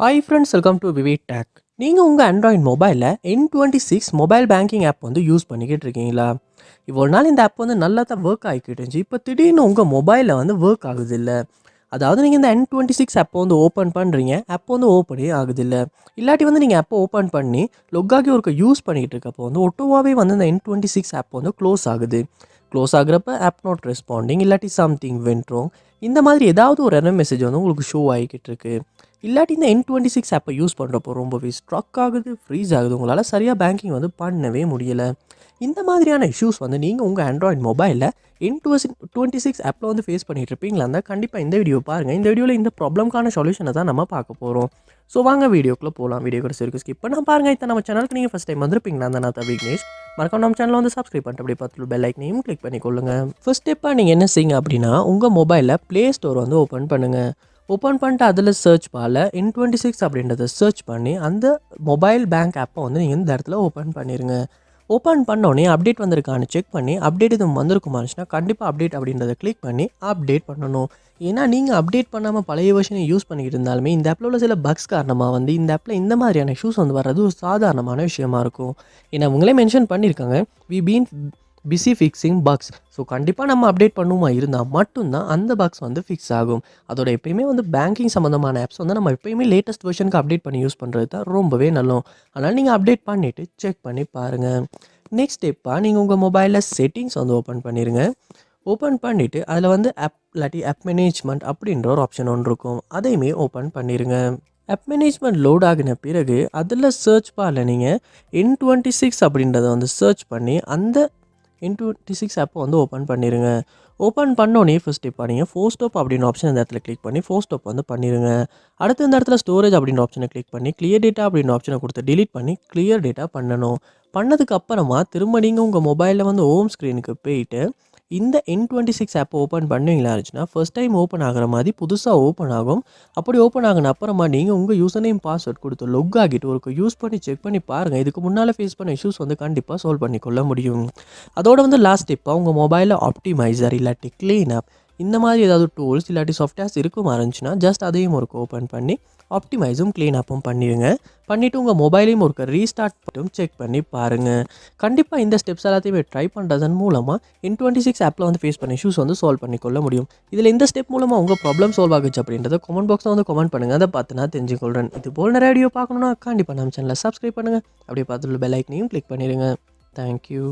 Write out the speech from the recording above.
Hi friends, welcome to VividTech. நீங்கள் உங்கள் Android மொபைலில் N26 மொபைல் பேங்கிங் ஆப் வந்து யூஸ் பண்ணிக்கிட்டு இருக்கீங்களா? இவ்வளோ நாள் இந்த ஆப் வந்து நல்லா தான் ஒர்க் ஆகிக்கிட்டு இருந்துச்சு. இப்போ திடீர்னு உங்கள் மொபைலில் வந்து ஒர்க் ஆகுது இல்லை? அதாவது நீங்கள் இந்த N26 ஆப்பை வந்து ஓப்பன் பண்ணுறீங்க, ஆப் வந்து ஓப்பனே ஆகுது இல்லை. இல்லாட்டி வந்து நீங்கள் ஆப்பை ஓப்பன் பண்ணி லொக்காகி ஒருக்க யூஸ் பண்ணிக்கிட்டு இருக்கப்போ வந்து ஒட்டுவாவே வந்து இந்த N26 ஆப் வந்து க்ளோஸ் ஆகுது. க்ளோஸ் ஆகுறப்ப ஆப் நாட் ரெஸ்பாண்டிங் இல்லாட்டி சம்திங் வென்ட் ராங் இந்த மாதிரி ஏதாவது ஒரு எரர் மெசேஜ் வந்து உங்களுக்கு ஷோ ஆகிக்கிட்டு இருக்கு. இல்லாட்டி இந்த N26 ஆப்பை யூஸ் பண்ணுறப்போ ரொம்பவே ஸ்ட்ரக் ஆகுது, ஃப்ரீஸ் ஆகுது, உங்களால் சரியாக பேங்கிங் வந்து பண்ணவே முடியலை. இந்த மாதிரியான இஷ்யூஸ் வந்து நீங்கள் உங்கள் ஆண்ட்ராய்ட் மொபைலில் N26 ஆப்பில் வந்து ஃபேஸ் பண்ணிகிட்டு இருப்பீங்களா இருந்தால் கண்டிப்பாக இந்த வீடியோ பாருங்கள். இந்த வீடியோவில் இந்த ப்ராப்ளம்க்கான சொல்யூஷனை தான் நம்ம பார்க்க போகிறோம். ஸோ வாங்க வீடியோக்குள்ளே போகலாம். வீடியோ கூட சரி ஸ்கிப் பண்ணால் பாருங்கள். இப்போ நம்ம சேனலுக்கு நீங்கள் ஃபஸ்ட் டைம் வந்திருப்பீங்களா அந்த நான் விக்னேஷ் மறக்காம நம்ம சேனலில் வந்து சப்ஸ்கிரைப் பண்ணிட்டு அப்படியே பார்த்துட்டு பெல் ஐக்கனையும் கிளிக் பண்ணிக்கொள்ளுங்க. ஃபர்ஸ்ட் ஸ்டெப்பாக நீங்கள் என்ன செய்யுங்க அப்படின்னா உங்கள் மொபைலில் ப்ளே ஸ்டோர் வந்து ஓப்பன் பண்ணுங்கள். ஓப்பன் பண்ணிட்டு அதில் சர்ச் பாரில் N26 அப்படின்றத சர்ச் பண்ணி அந்த மொபைல் பேங்க் ஆப்பை வந்து நீங்கள் இந்த இடத்துல ஓப்பன் பண்ணிடுங்க. ஓப்பன் பண்ணோடனே அப்டேட் வந்திருக்கான்னு செக் பண்ணி அப்டேட் எதுவும் வந்திருக்குமா இருந்துச்சுன்னா கண்டிப்பாக அப்டேட் அப்படின்றத கிளிக் பண்ணி அப்டேட் பண்ணணும். ஏன்னா நீங்கள் அப்டேட் பண்ணாமல் பழைய வெர்ஷனை யூஸ் பண்ணிக்கிட்டு இருந்தாலுமே இந்த ஆப்பில் உள்ள சில பக்ஸ் காரணமாக வந்து இந்த ஆப்பில் இந்த மாதிரியான இஷ்யூஸ் வந்து வர்றது ஒரு சாதாரணமான விஷயமா இருக்கும். ஏன்னா அவங்களே மென்ஷன் பண்ணியிருக்காங்க, we been busy fixing bugs. So கண்டிப்பாக நம்ம அப்டேட் பண்ணுமா இருந்தால் மட்டும்தான் அந்த பக்ஸ் வந்து ஃபிக்ஸ் ஆகும். அதோட எப்பயுமே வந்து பேங்கிங் சம்மந்தமான ஆப்ஸ் வந்து நம்ம எப்பயுமே லேட்டஸ்ட் வெர்ஷனுக்கு அப்டேட் பண்ணி யூஸ் பண்ணுறது தான் ரொம்பவே நல்லோம். அதனால் நீங்கள் அப்டேட் பண்ணிவிட்டு செக் பண்ணி பாருங்கள். நெக்ஸ்ட் ஸ்டெப்பாக நீங்கள் உங்கள் மொபைலில் செட்டிங்ஸ் வந்து ஓப்பன் பண்ணிடுங்க. ஓப்பன் பண்ணிவிட்டு அதில் வந்து ஆப் இல்லாட்டி ஆப் மேனேஜ்மெண்ட் அப்படின்ற ஒரு ஆப்ஷன் ஒன்று இருக்கும், அதையுமே ஓப்பன் பண்ணிடுங்க. ஆப் மேனேஜ்மெண்ட் லோட் ஆகின பிறகு அதில் சர்ச் பாரில் நீங்கள் N26 அப்படின்றத வந்து சர்ச் பண்ணி அந்த N26 ஆப்பை வந்து ஓப்பன் பண்ணிடுங்க. ஓப்பன் பண்ணோன்னே ஃபர்ஸ்ட் ஸ்டெப்பாக நீங்கள் ஃபோர் ஸ்டாப் அப்படின்ற ஆப்ஷன் இந்த இடத்துல கிளிக் பண்ணி ஃபோர் ஸ்டாப் வந்து பண்ணிடுங்க. அடுத்து இந்த இடத்துல ஸ்டோரேஜ் அப்படின்ற ஆப்ஷனை கிளிக் பண்ணி கிளியர் டேட்டா அப்படின்ற ஆப்ஷனை கொடுத்து டிலீட் பண்ணி கிளியர் டேட்டா பண்ணணும். பண்ணதுக்கு அப்புறமா திரும்ப நீங்கள் உங்கள் மொபைலில் வந்து ஹோம் ஸ்க்ரீனுக்கு போயிட்டு இந்த N26 ஆப்பை ஓப்பன் பண்ணுவீங்களா இருந்துச்சுன்னா ஃபர்ஸ்ட் டைம் ஓப்பன் ஆகிற மாதிரி புதுசாக ஓப்பன் ஆகும். அப்படி ஓப்பன் ஆகின அப்புறமா நீங்கள் உங்கள் யூசர் நேம் பாஸ்வேர்ட் கொடுத்து லொக் ஆகிட்டு ஒரு யூஸ் பண்ணி செக் பண்ணி பாருங்கள். இதுக்கு முன்னால் ஃபேஸ் பண்ண இஷ்யூஸ் வந்து கண்டிப்பாக சால்வ் பண்ணிக்கொள்ள முடியும். அதோட வந்து லாஸ்ட் ஸ்டெப்பாக உங்கள் மொபைலில் ஆப்டிமைசர் இல்லாட்டி க்ளீன் ஆப் இந்த மாதிரி ஏதாவது டூல்ஸ் இல்லாட்டி சாஃப்ட்வேர்ஸ் இருக்குமா இருந்துச்சுன்னா ஜஸ்ட் அதையும் ஒரு ஓப்பன் பண்ணி ஆப்டிமைஸும் க்ளீன் ஆப்பும் பண்ணிடுங்க. பண்ணிவிட்டு உங்கள் மொபைலையும் ஒரு ரீஸ்டார்ட் மட்டும் செக் பண்ணி பாருங்கள். கண்டிப்பாக இந்த ஸ்டெப்ஸ் எல்லாத்தையுமே ட்ரை பண்ணுறதன் மூலமாக N26 ஆப்பில் வந்து ஃபேஸ் பண்ண இஷ்யூஸ் வந்து சால்வ் பண்ணிக்கொள்ள முடியும். இதில் இந்த ஸ்டெப் மூலமாக உங்கள் ப்ராப்ளம் சால்வ் ஆகுச்சு அப்படின்றத கமெண்ட் பாக்ஸில் வந்து கமெண்ட் பண்ணுங்கள். அதை பார்த்து நான் தெரிஞ்சுக்கொள்கிறேன். இது போல் நிறைய வீடியோ பார்க்கணுன்னா கண்டிப்பாக நம்ம சேனலை சப்ஸ்கிரைப் பண்ணுங்கள். அப்படியே பார்த்துட்டு பெல் ஐக்கனையும் கிளிக் பண்ணிடுங்க. தேங்க்யூ.